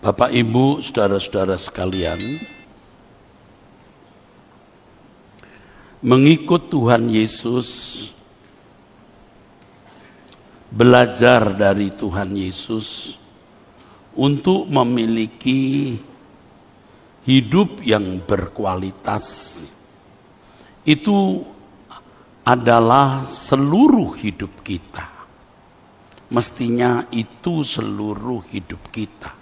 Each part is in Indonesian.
Bapak, Ibu, saudara-saudara sekalian, mengikut Tuhan Yesus, belajar dari Tuhan Yesus untuk memiliki hidup yang berkualitas, itu adalah seluruh hidup kita. Mestinya itu seluruh hidup kita.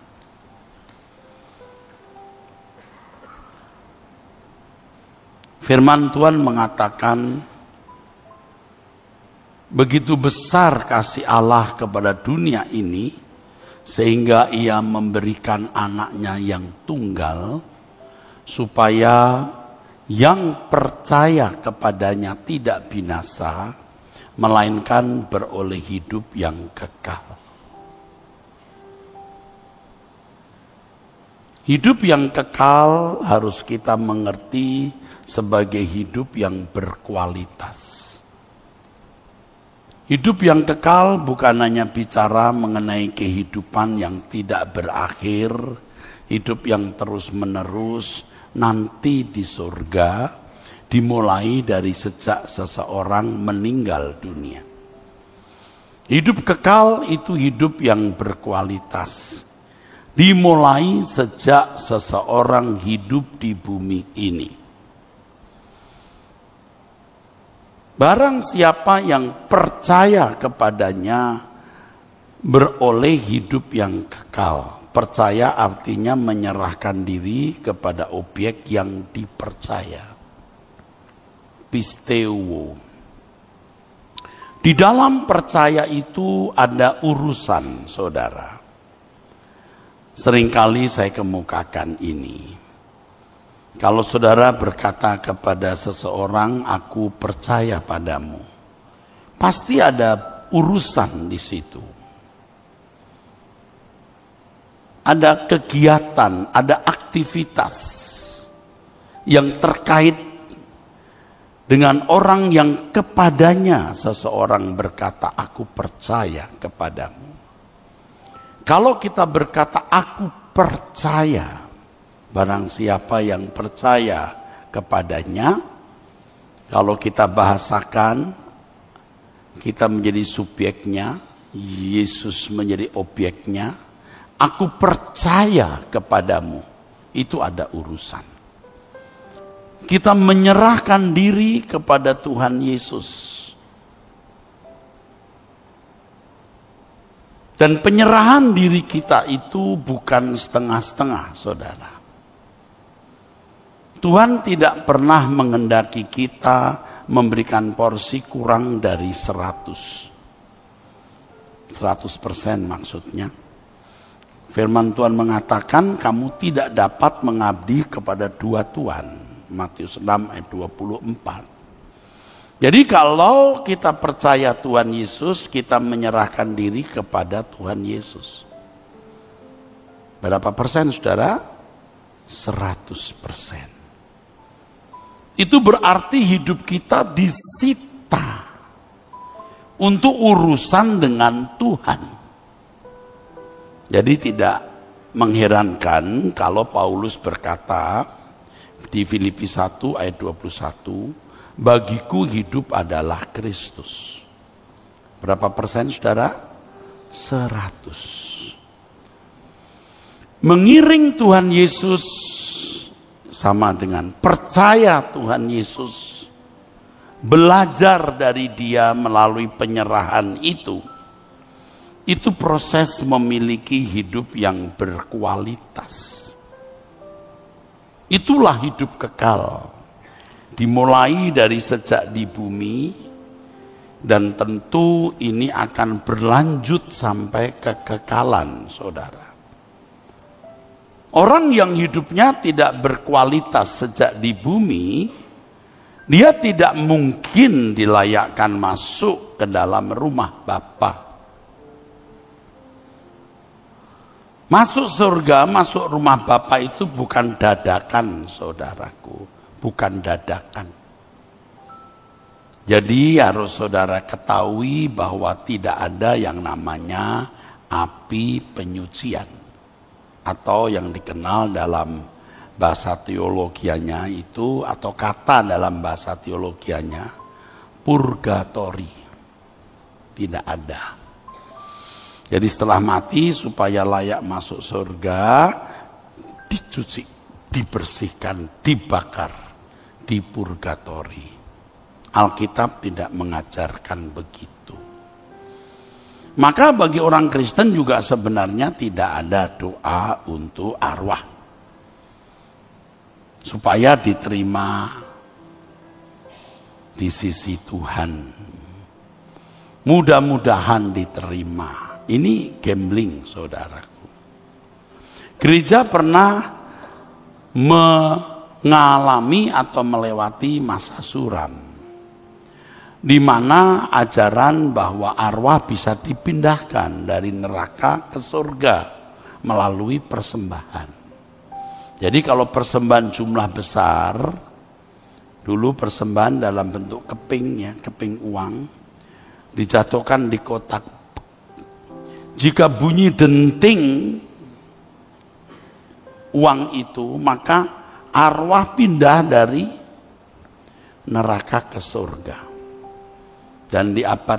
Firman Tuhan mengatakan, begitu besar kasih Allah kepada dunia ini, sehingga ia memberikan anaknya yang tunggal, supaya yang percaya kepadanya tidak binasa, melainkan beroleh hidup yang kekal. Hidup yang kekal harus kita mengerti sebagai hidup yang berkualitas. Hidup yang kekal bukan hanya bicara mengenai kehidupan yang tidak berakhir, hidup yang terus-menerus nanti di surga, dimulai dari sejak seseorang meninggal dunia. Hidup kekal itu hidup yang berkualitas, dimulai sejak seseorang hidup di bumi ini. Barang siapa yang percaya kepadanya beroleh hidup yang kekal. Percaya artinya menyerahkan diri kepada objek yang dipercaya. Pisteuo. Di dalam percaya itu ada urusan, saudara. Seringkali saya kemukakan ini. Kalau saudara berkata kepada seseorang, aku percaya padamu, pasti ada urusan di situ. Ada kegiatan, ada aktivitas yang terkait dengan orang yang kepadanya seseorang berkata, aku percaya kepadamu. Kalau kita berkata, aku percaya, barang siapa yang percaya kepadanya, kalau kita bahasakan, kita menjadi subjeknya, Yesus menjadi objeknya, aku percaya kepadamu, itu ada urusan. Kita menyerahkan diri kepada Tuhan Yesus. Dan penyerahan diri kita itu bukan setengah-setengah, saudara. Tuhan tidak pernah menghendaki kita memberikan porsi kurang dari 100% maksudnya. Firman Tuhan mengatakan kamu tidak dapat mengabdi kepada dua Tuhan. Matius 6 ayat 24. Jadi kalau kita percaya Tuhan Yesus, kita menyerahkan diri kepada Tuhan Yesus. Berapa persen, saudara? 100%. Itu berarti hidup kita disita untuk urusan dengan Tuhan. Jadi tidak mengherankan kalau Paulus berkata di Filipi 1 ayat 21, bagiku hidup adalah Kristus. Berapa persen, saudara? 100. Mengiring Tuhan Yesus sama dengan percaya Tuhan Yesus, belajar dari Dia melalui penyerahan itu proses memiliki hidup yang berkualitas. Itulah hidup kekal, dimulai dari sejak di bumi, dan tentu ini akan berlanjut sampai kekekalan, saudara. Orang yang hidupnya tidak berkualitas sejak di bumi, dia tidak mungkin dilayakkan masuk ke dalam rumah Bapa. Masuk surga, masuk rumah Bapa itu bukan dadakan, saudaraku. Bukan dadakan. Jadi harus saudara ketahui bahwa tidak ada yang namanya api penyucian. atau yang dikenal dalam bahasa teologianya itu, atau kata dalam bahasa teologianya, purgatori. Tidak ada. Jadi setelah mati supaya layak masuk surga, dicuci, dibersihkan, dibakar di purgatori. Alkitab tidak mengajarkan begitu. Maka bagi orang Kristen juga sebenarnya tidak ada doa untuk arwah supaya diterima di sisi Tuhan. Mudah-mudahan diterima. Ini gambling, saudaraku. Gereja pernah mengalami atau melewati masa suram, di mana ajaran bahwa arwah bisa dipindahkan dari neraka ke surga melalui persembahan. Jadi kalau persembahan jumlah besar, dulu persembahan dalam bentuk keping, ya, keping uang, dijatuhkan di kotak. Jika bunyi denting uang itu, maka arwah pindah dari neraka ke surga. Dan di abad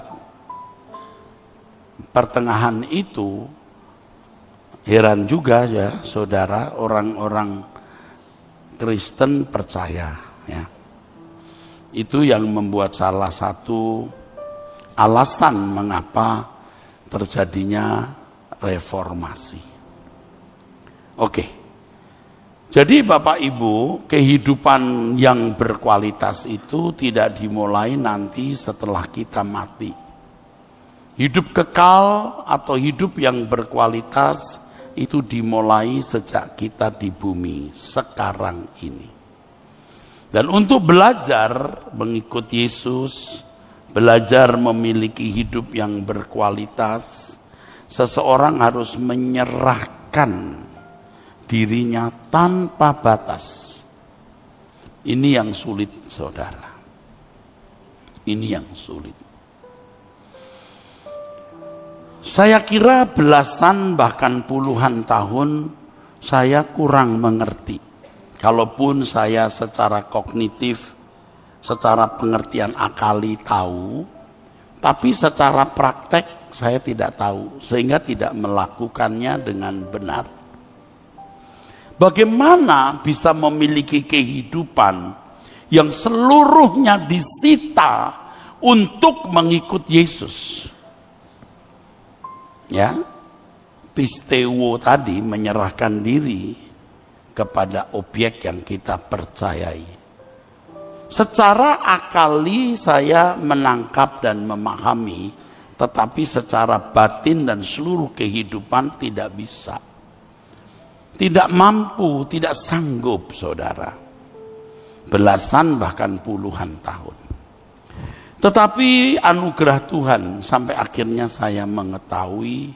pertengahan itu, heran juga ya saudara, orang-orang Kristen percaya, ya. Itu yang membuat salah satu alasan mengapa terjadinya reformasi. Oke. Jadi Bapak Ibu, kehidupan yang berkualitas itu tidak dimulai nanti setelah kita mati. Hidup kekal atau hidup yang berkualitas itu dimulai sejak kita di bumi sekarang ini. Dan untuk belajar mengikut Yesus, belajar memiliki hidup yang berkualitas, seseorang harus menyerahkan dirinya tanpa batas. Ini yang sulit, saudara. Ini yang sulit. Saya kira belasan bahkan puluhan tahun saya kurang mengerti. Kalaupun saya secara kognitif, secara pengertian akali tahu, tapi secara praktek saya tidak tahu, sehingga tidak melakukannya dengan benar. Bagaimana bisa memiliki kehidupan yang seluruhnya disita untuk mengikut Yesus? Ya, pisteuo tadi, menyerahkan diri kepada objek yang kita percayai. Secara akali saya menangkap dan memahami, tetapi secara batin dan seluruh kehidupan tidak bisa. Tidak mampu, tidak sanggup, saudara. Belasan bahkan puluhan tahun. Tetapi anugerah Tuhan sampai akhirnya saya mengetahui,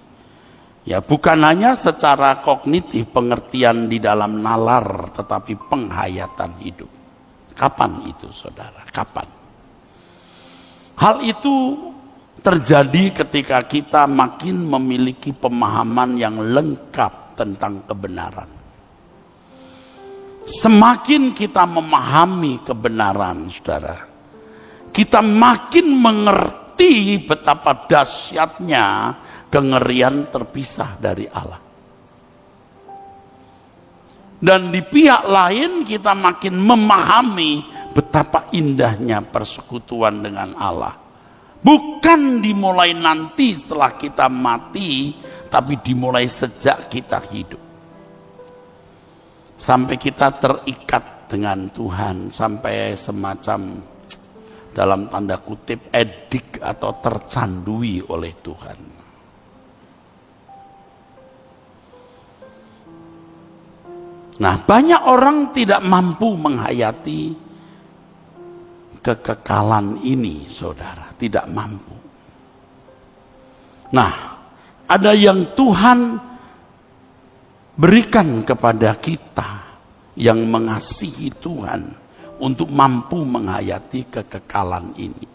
ya bukan hanya secara kognitif pengertian di dalam nalar, tetapi penghayatan hidup. Kapan itu, saudara? Kapan? Hal itu terjadi ketika kita makin memiliki pemahaman yang lengkap tentang kebenaran. Semakin kita memahami kebenaran, saudara, kita makin mengerti betapa dahsyatnya kengerian terpisah dari Allah. Dan di pihak lain kita makin memahami betapa indahnya persekutuan dengan Allah. Bukan dimulai nanti setelah kita mati, tapi dimulai sejak kita hidup. Sampai kita terikat dengan Tuhan, sampai semacam dalam tanda kutip edik atau tercandui oleh Tuhan. Nah, banyak orang tidak mampu menghayati kekekalan ini, saudara, tidak mampu. Nah, ada yang Tuhan berikan kepada kita yang mengasihi Tuhan untuk mampu menghayati kekekalan ini,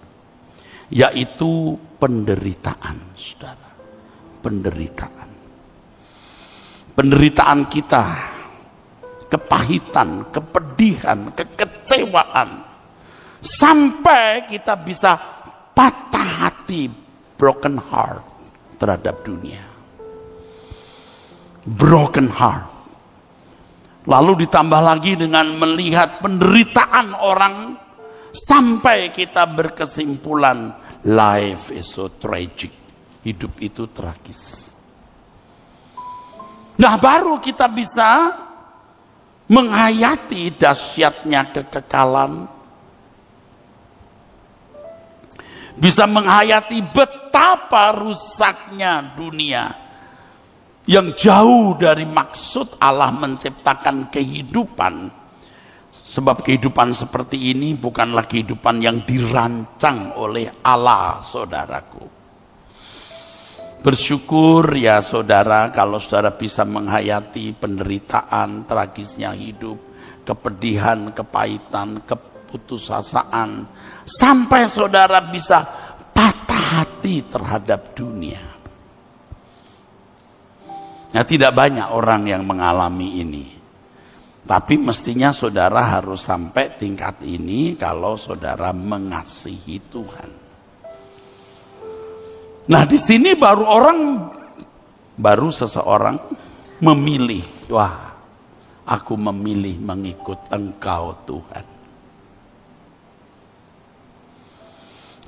yaitu penderitaan, saudara. Penderitaan. penderitaan kita, kepahitan, kepedihan, kekecewaan, sampai kita bisa patah hati, broken heart terhadap dunia. Broken heart. Lalu ditambah lagi dengan melihat penderitaan orang, sampai kita berkesimpulan, life is so tragic. Hidup itu tragis. Nah, baru kita bisa menghayati dahsyatnya kekekalan, bisa menghayati betapa rusaknya dunia yang jauh dari maksud Allah menciptakan kehidupan. Sebab kehidupan seperti ini bukanlah kehidupan yang dirancang oleh Allah, saudaraku. Bersyukur ya saudara, kalau saudara bisa menghayati penderitaan, tragisnya hidup, kepedihan, kepahitan, keputusasaan, sampai saudara bisa patah hati terhadap dunia. Nah, tidak banyak orang yang mengalami ini. Tapi mestinya saudara harus sampai tingkat ini kalau saudara mengasihi Tuhan. Nah, di sini baru seseorang memilih, wah, aku memilih mengikut Engkau Tuhan.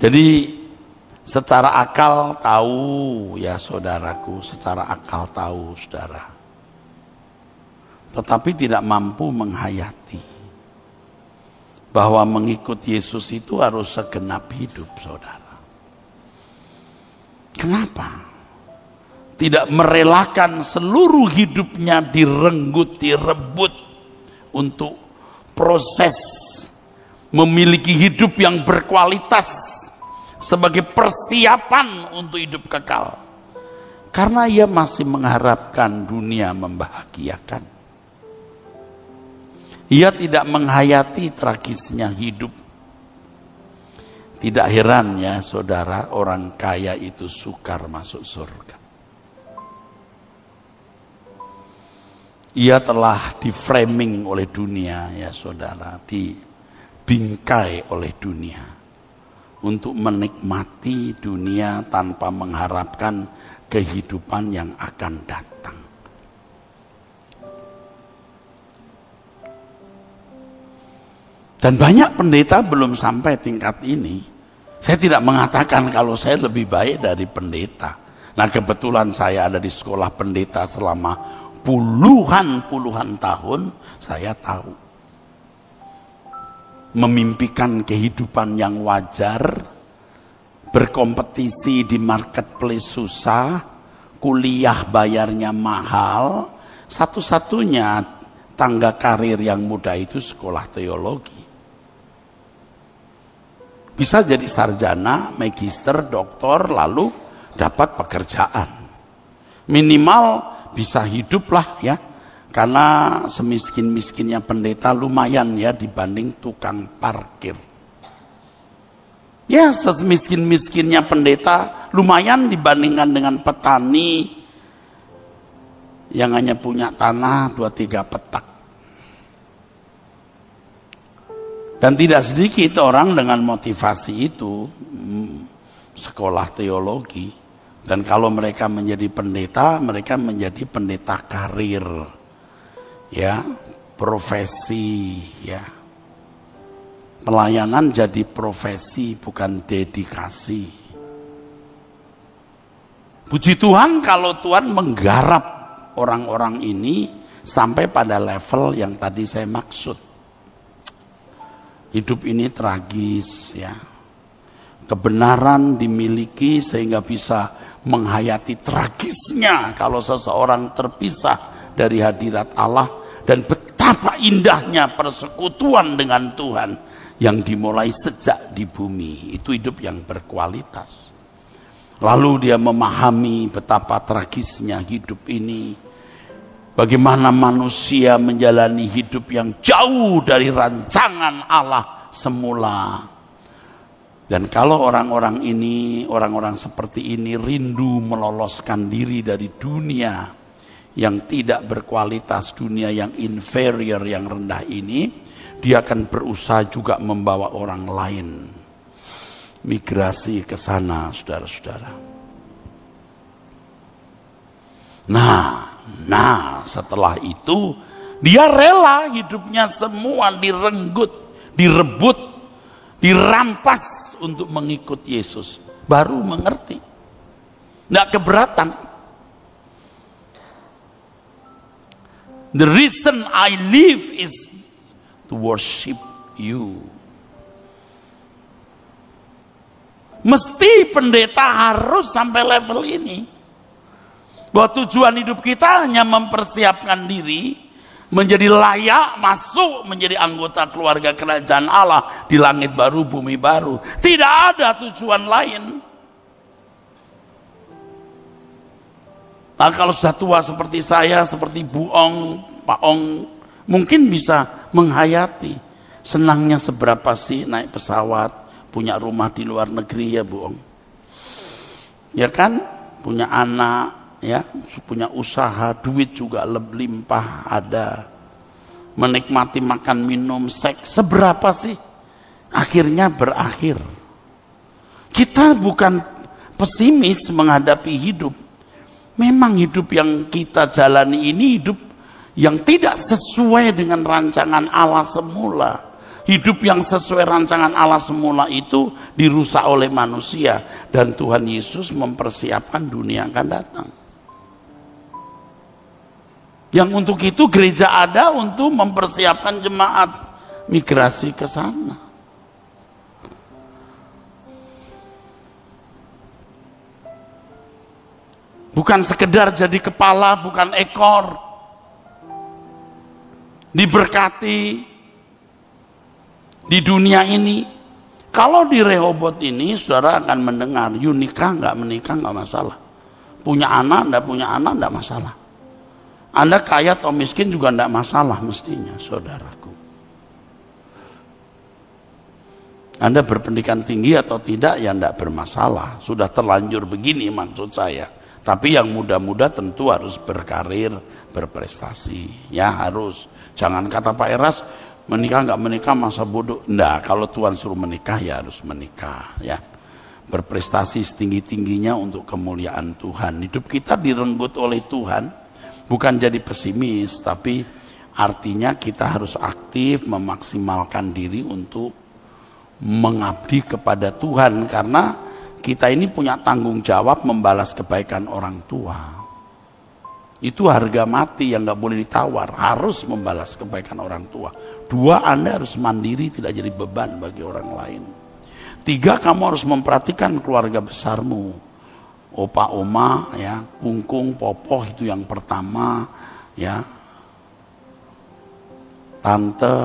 Jadi secara akal tahu ya saudaraku, secara akal tahu saudara. Tetapi tidak mampu menghayati bahwa mengikut Yesus itu harus segenap hidup saudara. Kenapa? Tidak merelakan seluruh hidupnya direnggut, direbut untuk proses memiliki hidup yang berkualitas sebagai persiapan untuk hidup kekal. Karena ia masih mengharapkan dunia membahagiakan. Ia tidak menghayati tragisnya hidup. Tidak heran ya saudara, orang kaya itu sukar masuk surga. Ia telah di-framing oleh dunia ya saudara, dibingkai oleh dunia untuk menikmati dunia tanpa mengharapkan kehidupan yang akan datang. Dan banyak pendeta belum sampai tingkat ini. Saya tidak mengatakan kalau saya lebih baik dari pendeta. Nah, kebetulan saya ada di sekolah pendeta selama puluhan tahun, saya tahu. Memimpikan kehidupan yang wajar, berkompetisi di marketplace susah, kuliah bayarnya mahal, satu-satunya tangga karir yang mudah itu sekolah teologi. Bisa jadi sarjana, magister, doktor, lalu dapat pekerjaan. Minimal bisa hidup lah ya. Karena semiskin-miskinnya pendeta lumayan ya dibanding tukang parkir. Ya, semiskin-miskinnya pendeta lumayan dibandingkan dengan petani yang hanya punya tanah 2-3 petak. Dan tidak sedikit orang dengan motivasi itu sekolah teologi. Dan kalau mereka menjadi pendeta, mereka menjadi pendeta karir. Ya, profesi ya. Pelayanan jadi profesi bukan dedikasi. Puji Tuhan kalau Tuhan menggarap orang-orang ini sampai pada level yang tadi saya maksud. Hidup ini tragis ya. Kebenaran dimiliki sehingga bisa menghayati tragisnya kalau seseorang terpisah dari hadirat Allah, dan betapa indahnya persekutuan dengan Tuhan yang dimulai sejak di bumi. Itu hidup yang berkualitas. Lalu dia memahami betapa tragisnya hidup ini. Bagaimana manusia menjalani hidup yang jauh dari rancangan Allah semula. Dan kalau orang-orang ini, orang-orang seperti ini rindu meloloskan diri dari dunia yang tidak berkualitas, dunia yang inferior, yang rendah ini, dia akan berusaha juga membawa orang lain migrasi ke sana, saudara-saudara. Nah, setelah itu dia rela hidupnya semua direnggut, direbut, dirampas untuk mengikut Yesus. Baru mengerti. Nggak keberatan. The reason I live is to worship you. Mesti pendeta harus sampai level ini. Bahwa tujuan hidup kita hanya mempersiapkan diri menjadi layak masuk menjadi anggota keluarga kerajaan Allah di langit baru, bumi baru. Tidak ada tujuan lain. Nah, kalau sudah tua seperti saya, seperti Bu Ong, Pak Ong, mungkin bisa menghayati senangnya seberapa sih naik pesawat, punya rumah di luar negeri ya Bu Ong. Ya kan? Punya anak, ya, punya usaha, duit juga limpah ada. Menikmati makan, minum, seks, seberapa sih? Akhirnya berakhir. Kita bukan pesimis menghadapi hidup. Memang hidup yang kita jalani ini hidup yang tidak sesuai dengan rancangan Allah semula. Hidup yang sesuai rancangan Allah semula itu dirusak oleh manusia. Dan Tuhan Yesus mempersiapkan dunia yang akan datang. Yang untuk itu gereja ada untuk mempersiapkan jemaat migrasi ke sana. Bukan sekedar jadi kepala, bukan ekor. Diberkati di dunia ini. Kalau di Rehoboth ini, saudara akan mendengar, you nikah nggak menikah nggak masalah. Punya anak, nggak punya anak nggak masalah. Anda kaya atau miskin juga nggak masalah mestinya, saudaraku. Anda berpendidikan tinggi atau tidak, ya nggak bermasalah. Sudah terlanjur begini maksud saya. Tapi yang muda-muda tentu harus berkarir, berprestasi. Ya harus. Jangan kata Pak Eras, menikah nggak menikah masa bodoh. Nggak, kalau Tuhan suruh menikah ya harus menikah. Ya, berprestasi setinggi-tingginya untuk kemuliaan Tuhan. Hidup kita direnggut oleh Tuhan. Bukan jadi pesimis, tapi artinya kita harus aktif memaksimalkan diri untuk mengabdi kepada Tuhan. Karena kita ini punya tanggung jawab membalas kebaikan orang tua. Itu harga mati yang gak boleh ditawar. Harus membalas kebaikan orang tua. 2, Anda harus mandiri, tidak jadi beban bagi orang lain. 3, kamu harus memperhatikan keluarga besarmu. Opa, oma, ya, kungkung, popoh itu yang pertama, ya. Tante,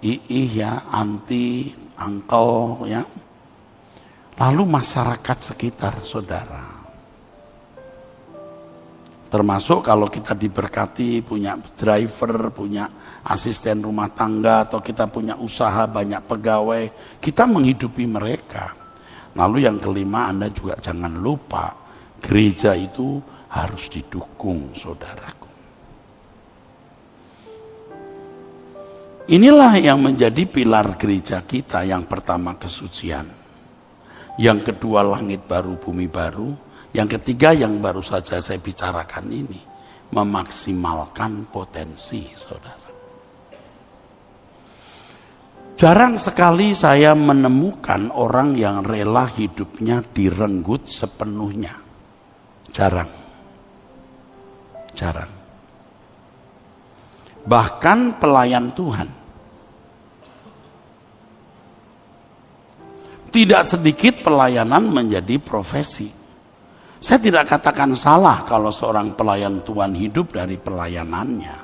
iih, ya, anti, uncle, ya. Lalu masyarakat sekitar, saudara. Termasuk kalau kita diberkati, punya driver, punya asisten rumah tangga, atau kita punya usaha, banyak pegawai, kita menghidupi mereka. Lalu yang kelima, Anda juga jangan lupa, gereja itu harus didukung, saudaraku. Inilah yang menjadi pilar gereja kita. Yang pertama kesucian. Yang kedua langit baru, bumi baru. Yang ketiga yang baru saja saya bicarakan ini. Memaksimalkan potensi, saudara. Jarang sekali saya menemukan orang yang rela hidupnya direnggut sepenuhnya. Jarang. Bahkan pelayan Tuhan. Tidak sedikit pelayanan menjadi profesi. Saya tidak katakan salah kalau seorang pelayan Tuhan hidup dari pelayanannya.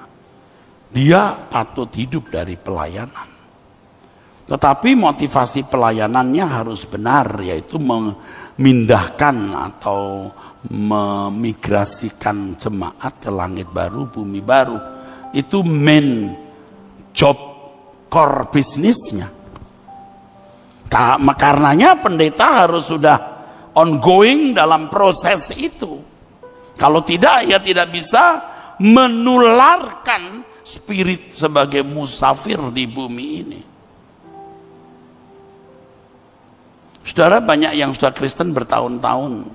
Dia patut hidup dari pelayanan. Tetapi motivasi pelayanannya harus benar, yaitu memindahkan atau memigrasikan jemaat ke langit baru, bumi baru. Itu main job core bisnisnya. Karenanya pendeta harus sudah ongoing dalam proses itu. Kalau tidak, ya tidak bisa menularkan spirit sebagai musafir di bumi ini. Saudara, banyak yang sudah Kristen bertahun-tahun,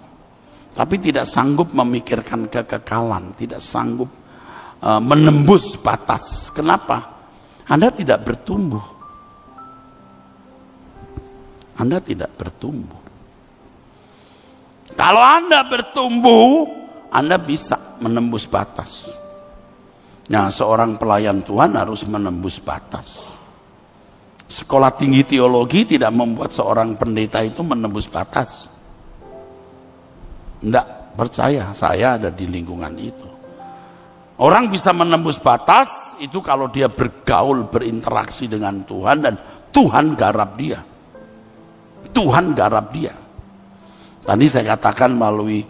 tapi tidak sanggup memikirkan kekekalan, tidak sanggup menembus batas. Kenapa? Anda tidak bertumbuh. Anda tidak bertumbuh. Kalau Anda bertumbuh, Anda bisa menembus batas. Nah, seorang pelayan Tuhan harus menembus batas. Sekolah tinggi teologi tidak membuat seorang pendeta itu menembus batas. Tidak percaya, saya ada di lingkungan itu. Orang bisa menembus batas itu kalau dia bergaul, berinteraksi dengan Tuhan, dan Tuhan garap dia. Tuhan garap dia. Tadi saya katakan melalui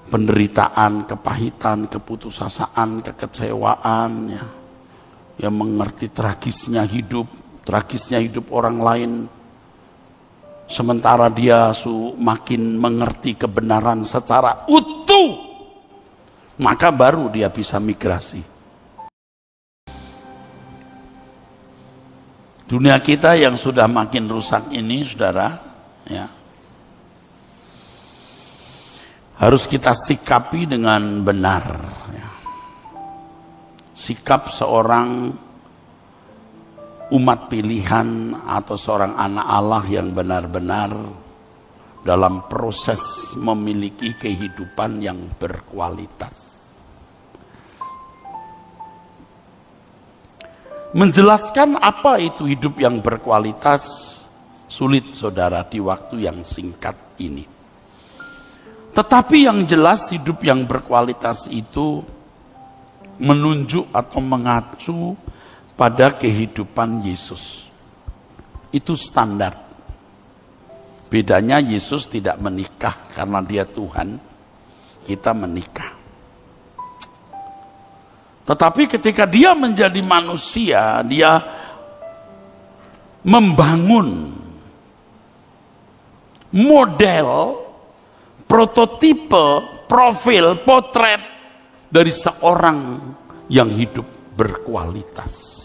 penderitaan, kepahitan, keputusasaan, kekecewaan, ya, yang mengerti tragisnya hidup orang lain, sementara dia makin mengerti kebenaran secara utuh, maka baru dia bisa migrasi. Dunia kita yang sudah makin rusak ini, saudara, ya, harus kita sikapi dengan benar, ya. Sikap seorang umat pilihan atau seorang anak Allah yang benar-benar dalam proses memiliki kehidupan yang berkualitas. Menjelaskan apa itu hidup yang berkualitas sulit, saudara, di waktu yang singkat ini. Tetapi yang jelas hidup yang berkualitas itu menunjuk atau mengacu pada kehidupan Yesus. Itu standar. Bedanya Yesus tidak menikah karena dia Tuhan, kita menikah. Tetapi ketika dia menjadi manusia, dia membangun model, prototipe, profil, potret dari seorang yang hidup berkualitas.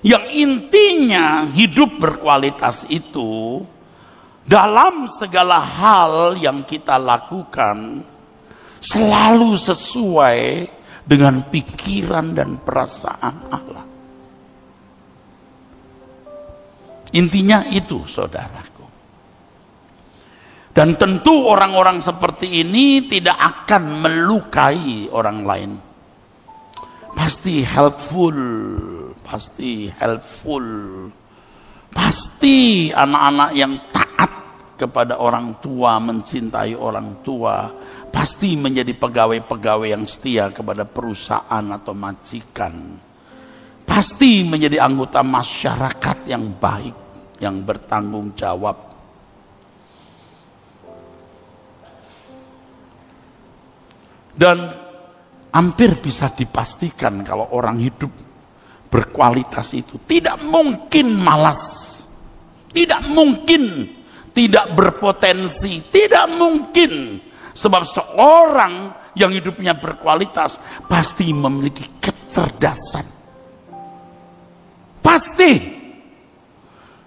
Yang intinya hidup berkualitas itu dalam segala hal yang kita lakukan selalu sesuai dengan pikiran dan perasaan Allah. Intinya itu, saudaraku. Dan tentu orang-orang seperti ini tidak akan melukai orang lain. Pasti helpful, pasti anak-anak yang taat kepada orang tua, mencintai orang tua, pasti menjadi pegawai-pegawai yang setia kepada perusahaan atau majikan, pasti menjadi anggota masyarakat yang baik, yang bertanggung jawab. Dan hampir bisa dipastikan kalau orang hidup berkualitas itu tidak mungkin malas, tidak mungkin tidak berpotensi, tidak mungkin. Sebab seorang yang hidupnya berkualitas pasti memiliki kecerdasan. Pasti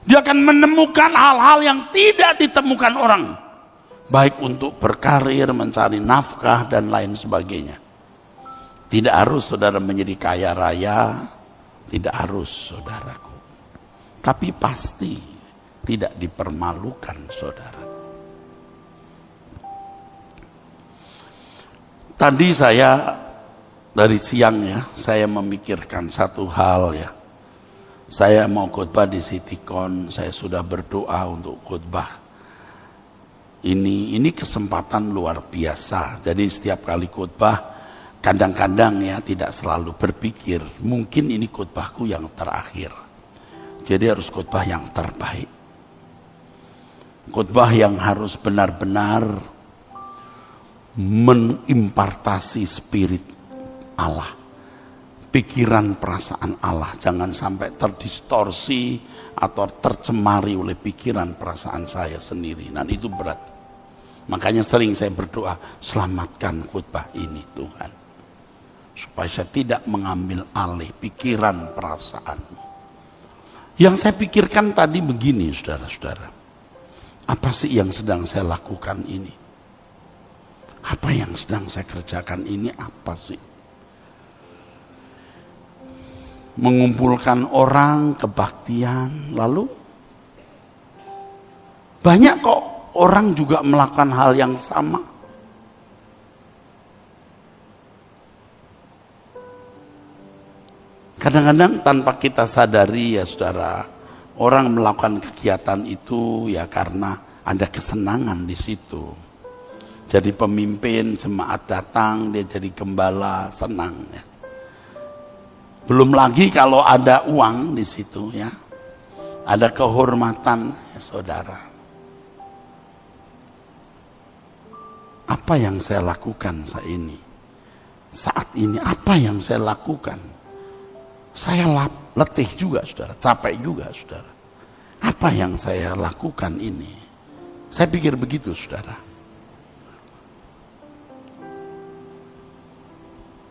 dia akan menemukan hal-hal yang tidak ditemukan orang, baik untuk berkarir, mencari nafkah, dan lain sebagainya. Tidak harus saudara menjadi kaya raya, tidak harus, saudaraku. Tapi pasti tidak dipermalukan, saudara. Tadi saya dari siang, ya, saya memikirkan satu hal, ya. Saya mau khotbah di Citycon, saya sudah berdoa untuk khotbah. Ini kesempatan luar biasa. Jadi setiap kali khotbah, kadang-kadang, ya, tidak selalu berpikir mungkin ini khotbahku yang terakhir. Jadi harus khotbah yang terbaik. Khotbah yang harus benar-benar menimpartasi spirit Allah, pikiran perasaan Allah. Jangan sampai terdistorsi atau tercemari oleh pikiran perasaan saya sendiri. Dan itu berat. Makanya sering saya berdoa, selamatkan khutbah ini Tuhan. Supaya saya tidak mengambil alih pikiran perasaanmu. Yang saya pikirkan tadi begini, saudara-saudara. Apa sih yang sedang saya lakukan ini? Apa yang sedang saya kerjakan ini apa sih? Mengumpulkan orang, kebaktian, lalu banyak kok orang juga melakukan hal yang sama. Kadang-kadang tanpa kita sadari ya saudara, orang melakukan kegiatan itu ya karena ada kesenangan di situ. Jadi pemimpin, jemaat datang, dia jadi gembala, senang ya. Belum lagi kalau ada uang di situ ya. Ada kehormatan ya saudara. Apa yang saya lakukan saat ini apa yang saya lakukan? Saya letih juga saudara, capek juga saudara. Apa yang saya lakukan ini? Saya pikir begitu saudara.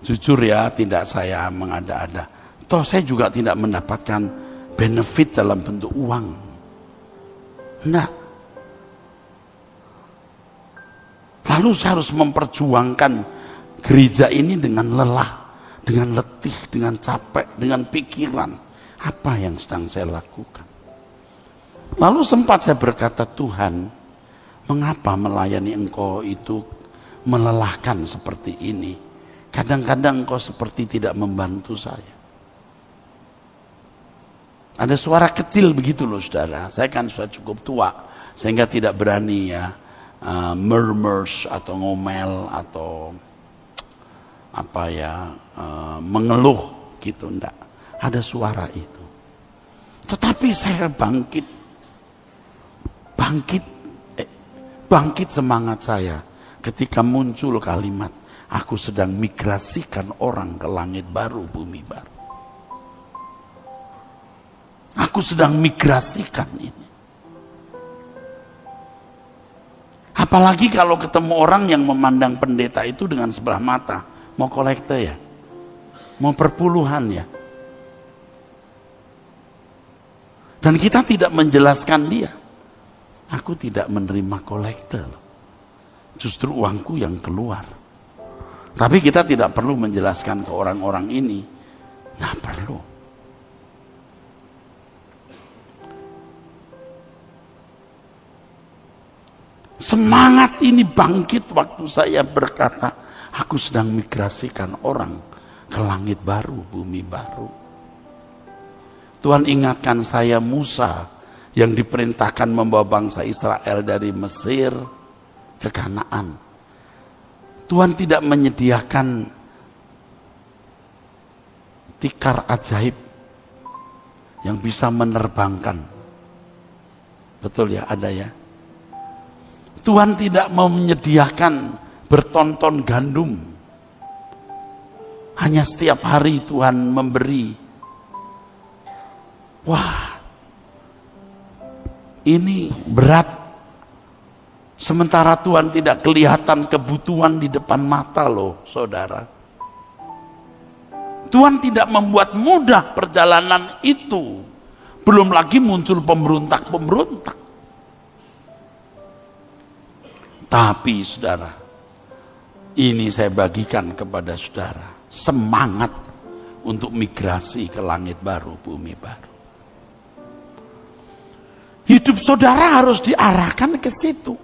Jujur ya, tidak saya mengada-ada. Toh saya juga tidak mendapatkan benefit dalam bentuk uang. Enggak. Lalu saya harus memperjuangkan gereja ini dengan lelah, dengan letih, dengan capek, dengan pikiran. Apa yang sedang saya lakukan? Lalu sempat saya berkata, Tuhan, mengapa melayani Engkau itu melelahkan seperti ini? Kadang-kadang Engkau seperti tidak membantu saya. Ada suara kecil begitu loh saudara. Saya kan sudah cukup tua, sehingga tidak berani ya murmurs atau ngomel atau mengeluh gitu, enggak. Ada suara itu. Tetapi saya bangkit semangat saya ketika muncul kalimat, aku sedang migrasikan orang ke langit baru, bumi baru. Aku sedang migrasikan ini. Apalagi kalau ketemu orang yang memandang pendeta itu dengan sebelah mata. Mau kolekte ya? Mau perpuluhan ya? Dan kita tidak menjelaskan dia. Aku tidak menerima kolekte loh. Justru uangku yang keluar. Tapi kita tidak perlu menjelaskan ke orang-orang ini. Nggak perlu. Semangat ini bangkit waktu saya berkata, aku sedang migrasikan orang ke langit baru, bumi baru. Tuhan ingatkan saya Musa yang diperintahkan membawa bangsa Israel dari Mesir ke Kanaan. Tuhan tidak menyediakan tikar ajaib yang bisa menerbangkan. Betul ya, ada ya. Tuhan tidak mau menyediakan bertonton gandum. Hanya setiap hari Tuhan memberi. Wah, ini berat. Sementara Tuhan tidak kelihatan kebutuhan di depan mata loh, saudara. Tuhan tidak membuat mudah perjalanan itu. Belum lagi muncul pemberontak-pemberontak. Tapi saudara, ini saya bagikan kepada saudara. Semangat untuk migrasi ke langit baru, bumi baru. Hidup saudara harus diarahkan ke situ.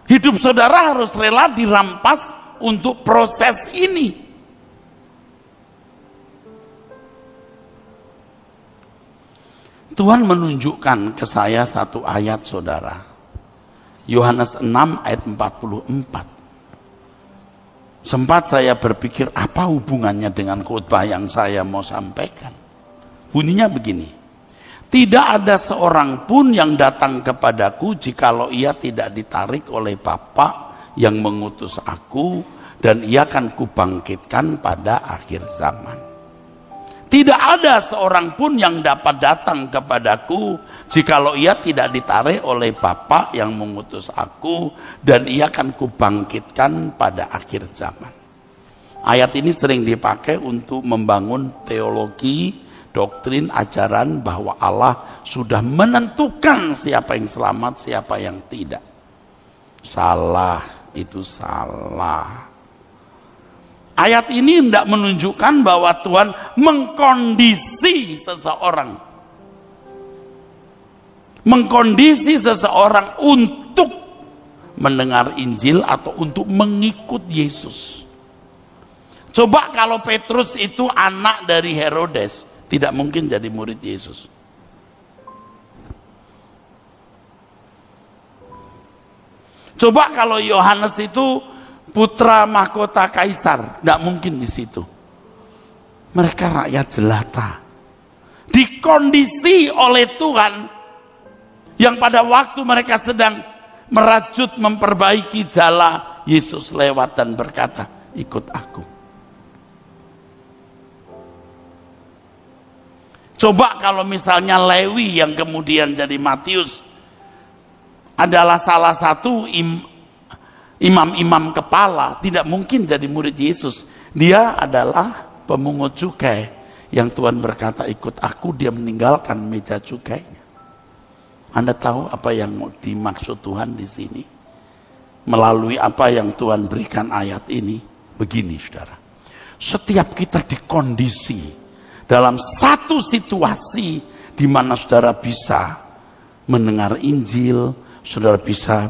Hidup saudara harus rela dirampas untuk proses ini. Tuhan menunjukkan ke saya satu ayat saudara. Yohanes 6 ayat 44. Sempat saya berpikir apa hubungannya dengan khotbah yang saya mau sampaikan. Bunyinya begini. Tidak ada seorang pun yang datang kepadaku jikalau ia tidak ditarik oleh Bapa yang mengutus aku, dan ia akan kubangkitkan pada akhir zaman. Tidak ada seorang pun yang dapat datang kepadaku jikalau ia tidak ditarik oleh Bapa yang mengutus aku, dan ia akan kubangkitkan pada akhir zaman. Ayat ini sering dipakai untuk membangun teologi, doktrin, ajaran bahwa Allah sudah menentukan siapa yang selamat, siapa yang tidak. Salah, itu salah. Ayat ini hendak menunjukkan bahwa Tuhan mengkondisi seseorang. Mengkondisi seseorang untuk mendengar Injil atau untuk mengikut Yesus. Coba kalau Petrus itu anak dari Herodes, tidak mungkin jadi murid Yesus. Coba kalau Yohanes itu putra mahkota kaisar, tidak mungkin di situ. Mereka rakyat jelata, dikondisi oleh Tuhan, yang pada waktu mereka sedang merajut memperbaiki jala, Yesus lewat dan berkata, ikut aku. Coba kalau misalnya Lewi yang kemudian jadi Matius adalah salah satu imam-imam kepala, tidak mungkin jadi murid Yesus. Dia adalah pemungut cukai yang Tuhan berkata ikut aku, dia meninggalkan meja cukainya. Anda tahu apa yang dimaksud Tuhan di sini? Melalui apa yang Tuhan berikan ayat ini, begini saudara. Setiap kita dikondisi dalam satu situasi di mana saudara bisa mendengar Injil, saudara bisa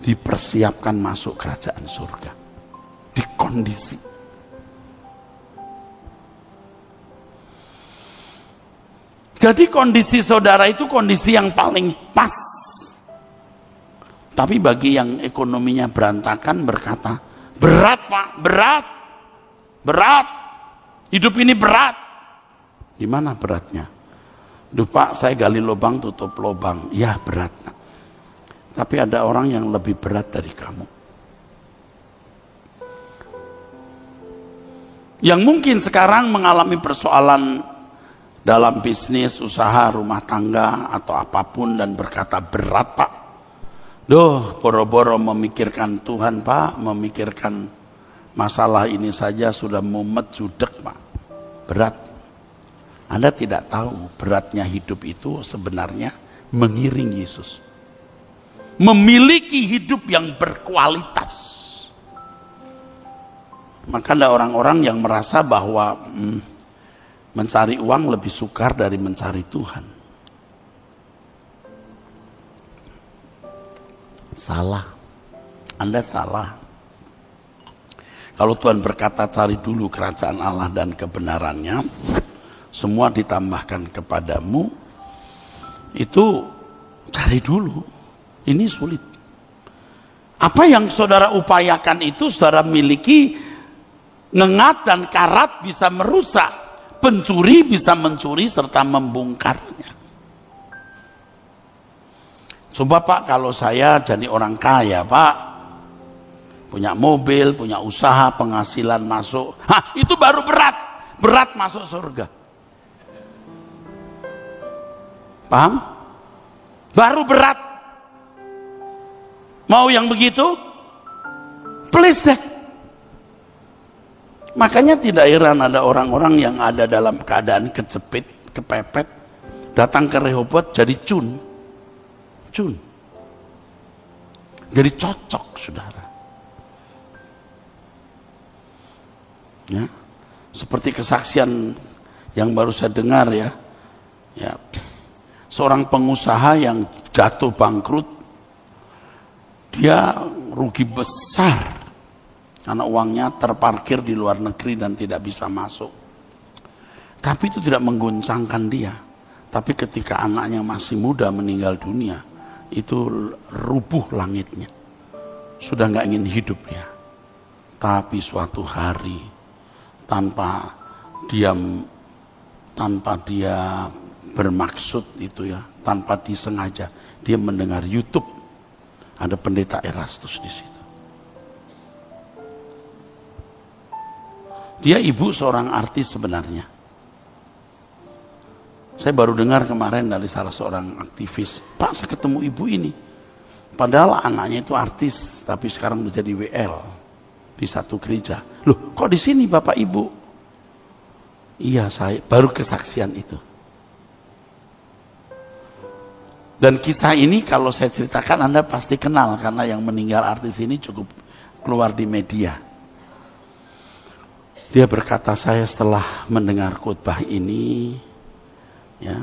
dipersiapkan masuk kerajaan surga. Dikondisi. Jadi kondisi saudara itu kondisi yang paling pas. Tapi bagi yang ekonominya berantakan berkata, berat Pak, berat. Berat. Hidup ini berat. Di mana beratnya? Duh Pak, saya gali lubang, tutup lubang. Ya berat. Tapi ada orang yang lebih berat dari kamu. Yang mungkin sekarang mengalami persoalan dalam bisnis, usaha, rumah tangga, atau apapun dan berkata berat Pak. Duh, boro-boro memikirkan Tuhan Pak, memikirkan masalah ini saja sudah mumet judek Pak. Berat. Anda tidak tahu beratnya hidup itu sebenarnya mengiring Yesus. Memiliki hidup yang berkualitas. Maka ada orang-orang yang merasa bahwa mencari uang lebih sukar dari mencari Tuhan. Salah. Anda salah. Kalau Tuhan berkata cari dulu kerajaan Allah dan kebenarannya, semua ditambahkan kepadamu, itu cari dulu. Ini sulit. Apa yang saudara upayakan itu saudara miliki, ngengat dan karat bisa merusak, pencuri bisa mencuri serta membongkarnya. Coba Pak, kalau saya jadi orang kaya Pak, punya mobil, punya usaha, penghasilan masuk, itu baru berat masuk surga. Paham? Baru berat. Mau yang begitu? Please deh. Makanya tidak heran ada orang-orang yang ada dalam keadaan kejepit, kepepet, datang ke Rehoboth jadi cun. Jadi cocok, saudara. Ya, seperti kesaksian yang baru saya dengar ya. Seorang pengusaha yang jatuh bangkrut, dia rugi besar karena uangnya terparkir di luar negeri dan tidak bisa masuk. Tapi itu tidak mengguncangkan dia. Tapi ketika anaknya masih muda meninggal dunia, itu rubuh langitnya. Sudah nggak ingin hidup ya. Tapi suatu hari tanpa dia bermaksud itu ya, tanpa disengaja, dia mendengar YouTube ada pendeta Erastus di situ. Dia ibu seorang artis sebenarnya. Saya baru dengar kemarin dari salah seorang aktivis, Pak, saya ketemu ibu ini. Padahal anaknya itu artis, tapi sekarang udah jadi WL di satu gereja. Loh, kok di sini Bapak Ibu? Iya, saya baru kesaksian itu. Dan kisah ini kalau saya ceritakan Anda pasti kenal, karena yang meninggal artis ini cukup keluar di media. Dia berkata, saya setelah mendengar khotbah ini, ya,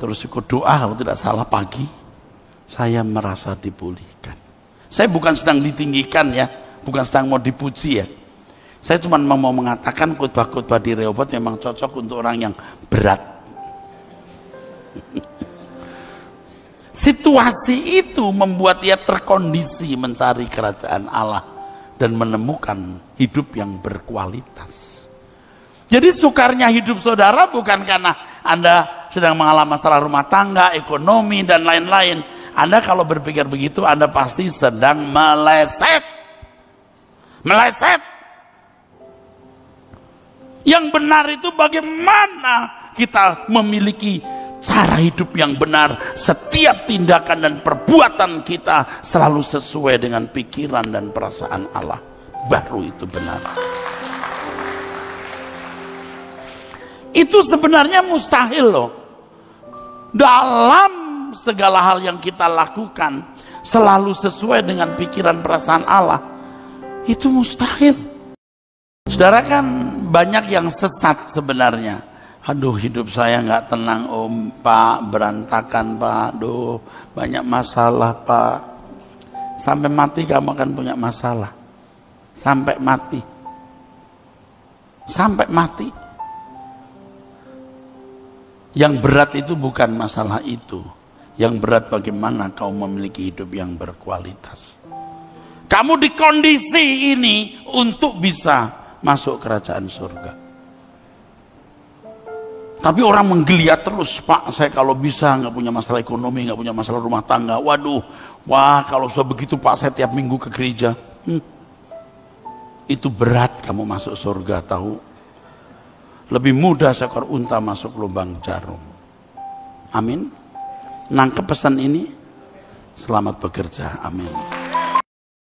terus ikut doa kalau tidak salah pagi, saya merasa dipulihkan. Saya bukan sedang ditinggikan ya, bukan sedang mau dipuji ya. Saya cuma mau mengatakan khotbah-khotbah di Rehoboth memang cocok untuk orang yang berat. Situasi itu membuat dia terkondisi mencari kerajaan Allah dan menemukan hidup yang berkualitas. Jadi sukarnya hidup saudara bukan karena Anda sedang mengalami masalah rumah tangga, ekonomi, dan lain-lain. Anda kalau berpikir begitu, Anda pasti sedang meleset. Meleset. Yang benar itu bagaimana kita memiliki cara hidup yang benar. Setiap tindakan dan perbuatan kita selalu sesuai dengan pikiran dan perasaan Allah. Baru itu benar. Itu sebenarnya mustahil loh. Dalam segala hal yang kita lakukan selalu sesuai dengan pikiran perasaan Allah. Itu mustahil. Saudara, kan banyak yang sesat sebenarnya. Aduh, hidup saya nggak tenang Om, Pak, berantakan Pak, aduh banyak masalah Pak. Sampai mati kamu akan punya masalah. Sampai mati. Sampai mati. Yang berat itu bukan masalah itu. Yang berat bagaimana kau memiliki hidup yang berkualitas. Kamu di kondisi ini untuk bisa masuk kerajaan surga. Tapi orang menggeliat terus, Pak, saya kalau bisa nggak punya masalah ekonomi, nggak punya masalah rumah tangga. Waduh, wah kalau sudah begitu Pak, saya tiap minggu ke gereja. Itu berat kamu masuk surga, tahu? Lebih mudah seekor unta masuk lubang jarum. Amin. Nangkep pesan ini? Selamat bekerja. Amin.